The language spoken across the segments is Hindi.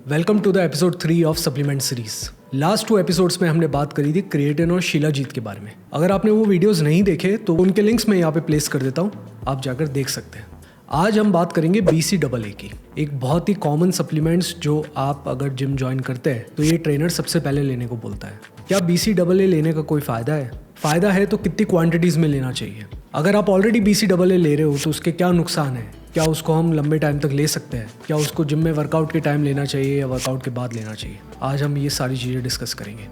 Welcome to the episode 3 of supplement series. Last 2 episodes में हमने बात करी थी क्रिएटिन और शिलाजीत के बारे में। अगर आपने वो वीडियोस नहीं देखे तो उनके लिंक्स मैं यहाँ पे प्लेस कर देता हूँ, आप जाकर देख सकते हैं। आज हम बात करेंगे BCAA की, एक बहुत ही कॉमन सप्लीमेंट्स जो आप अगर जिम ज्वाइन करते हैं तो ये ट्रेनर सबसे पहले लेने को बोलता है। क्या BCAA लेने का कोई फ़ायदा है? फ़ायदा है तो कितनी क्वांटिटीज़ में लेना चाहिए? अगर आप ऑलरेडी BCAA ले रहे हो तो उसके क्या नुकसान है? क्या उसको हम लंबे टाइम तक ले सकते हैं? क्या उसको जिम में वर्कआउट के टाइम लेना चाहिए या वर्कआउट के बाद लेना चाहिए? आज हम ये सारी चीज़ें डिस्कस करेंगे।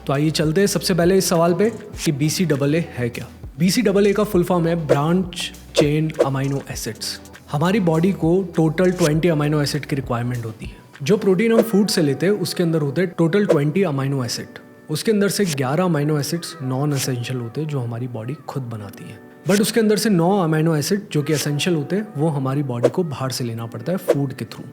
तो आइए चलते हैं सबसे पहले इस सवाल पे कि BCAA है क्या। BCAA का फुल फॉर्म है ब्रांच चेन अमाइनो एसिड्स। हमारी बॉडी को टोटल 20 अमाइनो एसिड की रिक्वायरमेंट होती है। जो प्रोटीन हम फूड से लेते हैं उसके अंदर होते हैं टोटल 20 अमाइनो एसिड। उसके अंदर से 11 अमाइनो एसिड्स नॉन एसेंशियल होते हैं जो हमारी बॉडी खुद बनाती है, बट उसके अंदर से 9 अमाइनो एसिड जो कि एसेंशियल होते हैं वो हमारी बॉडी को बाहर से लेना पड़ता है फूड के थ्रू।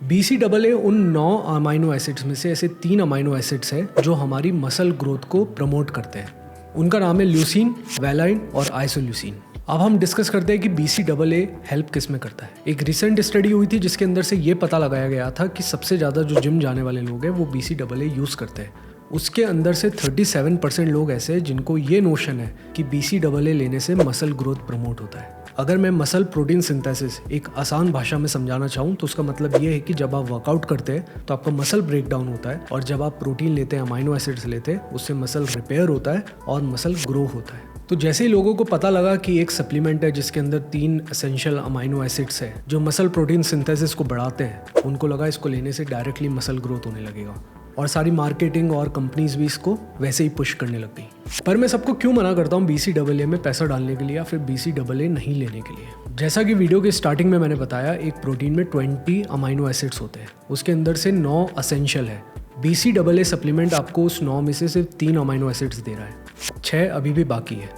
BCAA उन 9 अमाइनो एसिड्स में से ऐसे 3 अमाइनो एसिड्स है जो हमारी मसल ग्रोथ को प्रमोट करते हैं। उनका नाम है ल्यूसीन, वैलाइन और आइसोल्यूसीन। अब हम डिस्कस करते हैं कि BCAA हेल्प किस में करता है। एक रिसेंट स्टडी हुई थी जिसके अंदर से ये पता लगाया गया था कि सबसे ज़्यादा जो जिम जाने वाले लोग हैं वो BCAA यूज़ करते हैं। उसके अंदर से 37% लोग ऐसे हैं जिनको ये नोशन है कि BCAA लेने से मसल ग्रोथ प्रमोट होता है। अगर मैं मसल प्रोटीन सिंथेसिस एक आसान भाषा में समझाना चाहूँ तो उसका मतलब ये है कि जब आप वर्कआउट करते हैं तो आपका मसल ब्रेक डाउन होता है, और जब आप प्रोटीन लेते हैं, अमाइनो एसिड्स लेते हैं, उससे मसल रिपेयर होता है और मसल ग्रो होता है। तो जैसे ही लोगों को पता लगा कि एक सप्लीमेंट है जिसके अंदर 3 एसेंशियल अमाइनो एसिड्स है जो मसल प्रोटीन सिंथेसिस को बढ़ाते हैं, उनको लगा इसको लेने से डायरेक्टली मसल ग्रोथ होने लगेगा, और सारी मार्केटिंग और कंपनीज भी इसको वैसे ही पुश करने लग गई। पर मैं सबको क्यों मना करता हूँ BCAA में पैसा डालने के लिए या फिर BCAA नहीं लेने के लिए। जैसा कि वीडियो के स्टार्टिंग में मैंने बताया, एक प्रोटीन में 20 अमाइनो एसिड्स होते हैं, उसके अंदर से 9 एसेंशियल है। BCAA सप्लीमेंट आपको उस 9 में से सिर्फ 3 अमाइनो एसिड्स दे रहा है, 6 अभी भी बाकी है।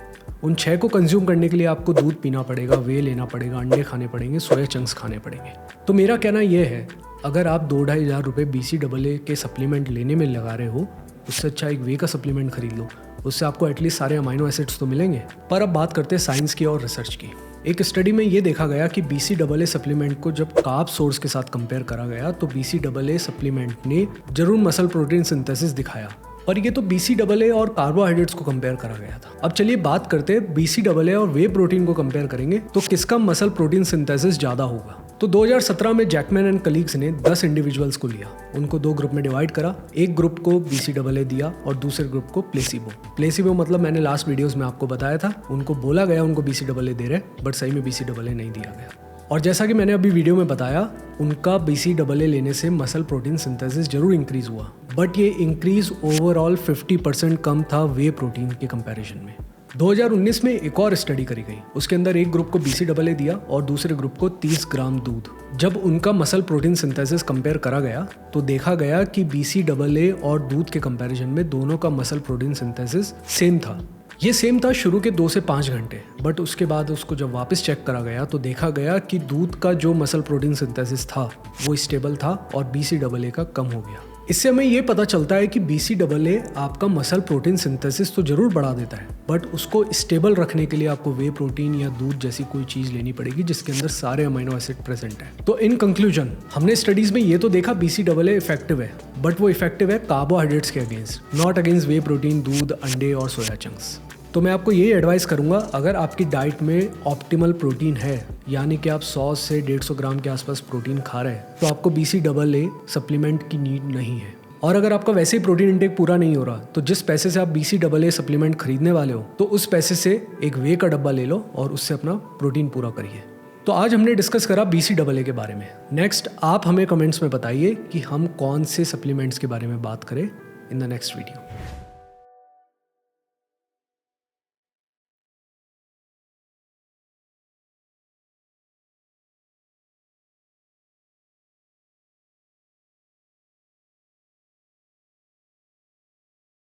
उन 6 को कंज्यूम करने के लिए आपको दूध पीना पड़ेगा, वे लेना पड़ेगा, अंडे खाने पड़ेंगे, सोया चंक्स खाने पड़ेंगे। तो मेरा कहना यह है, अगर आप 2-2.5 हज़ार रुपये BCAA के सप्लीमेंट लेने में लगा रहे हो, उससे अच्छा एक वे का सप्लीमेंट खरीद लो, उससे आपको एटलीस्ट सारे अमाइनो एसिड्स तो मिलेंगे। पर अब बात करते हैं साइंस की और रिसर्च की। एक स्टडी में ये देखा गया कि BCAA सप्लीमेंट को जब कार्ब सोर्स के साथ कंपेयर करा गया तो BCAA सप्लीमेंट ने जरूर मसल प्रोटीन सिंथेसिस दिखाया, और ये तो BCAA और कार्बोहाइड्रेट्स को कंपेयर करा गया था। अब चलिए बात करते हैं BCAA और वे प्रोटीन को कंपेयर करेंगे तो किसका मसल प्रोटीन सिंथेसिस ज़्यादा होगा। तो 2017 में जैकमैन एंड कलीग्स ने 10 इंडिविजुअल्स को लिया, उनको 2 ग्रुप में डिवाइड करा। एक ग्रुप को BCAA दिया और दूसरे ग्रुप को प्लेसिबो मतलब मैंने लास्ट वीडियोस में आपको बताया था, उनको बोला गया उनको BCAA दे रहे, बट सही में BCAA नहीं दिया गया। और जैसा कि मैंने अभी वीडियो में बताया, उनका BCAA लेने से मसल प्रोटीन सिंथेसिस जरूर इंक्रीज हुआ, बट ये इंक्रीज ओवरऑल 50% कम था वे प्रोटीन के कंपैरिजन में। 2019 में एक और स्टडी करी गई, उसके अंदर एक ग्रुप को BCAA दिया और दूसरे ग्रुप को 30 ग्राम दूध। जब उनका मसल प्रोटीन सिंथेसिस कंपेयर करा गया तो देखा गया कि BCAA और दूध के कंपैरिजन में दोनों का मसल प्रोटीन सिंथेसिस सेम था। ये सेम था शुरू के 2 से 5 घंटे, बट उसके बाद उसको जब वापस चेक करा गया तो देखा गया कि दूध का जो मसल प्रोटीन सिंथेसिस था वो स्टेबल था और BCAA का कम हो गया। इससे हमें ये पता चलता है कि BCAA आपका मसल प्रोटीन सिंथेसिस तो जरूर बढ़ा देता है, बट उसको स्टेबल रखने के लिए आपको वे प्रोटीन या दूध जैसी कोई चीज़ लेनी पड़ेगी जिसके अंदर सारे अमीनो एसिड प्रेजेंट है। तो इन कंक्लूजन हमने स्टडीज में ये तो देखा BCAA इफेक्टिव है, बट वो इफेक्टिव है कार्बोहाइड्रेट्स के against, not against way protein, दूध, अंडे और सोया चंक्स। तो मैं आपको यही एडवाइस करूंगा, अगर आपकी डाइट में ऑप्टिमल प्रोटीन है, यानी कि आप 100 से 150 ग्राम के आसपास प्रोटीन खा रहे हैं, तो आपको BCAA सप्लीमेंट की नीड नहीं है। और अगर आपका वैसे ही प्रोटीन इंटेक पूरा नहीं हो रहा तो जिस पैसे से आप BCAA सप्लीमेंट खरीदने वाले हो तो उस पैसे से एक वे का डब्बा ले लो और उससे अपना प्रोटीन पूरा करिए। तो आज हमने डिस्कस करा BCAA के बारे में। नेक्स्ट आप हमें कमेंट्स में बताइए कि हम कौन से सप्लीमेंट्स के बारे में बात करें इन द नेक्स्ट वीडियो।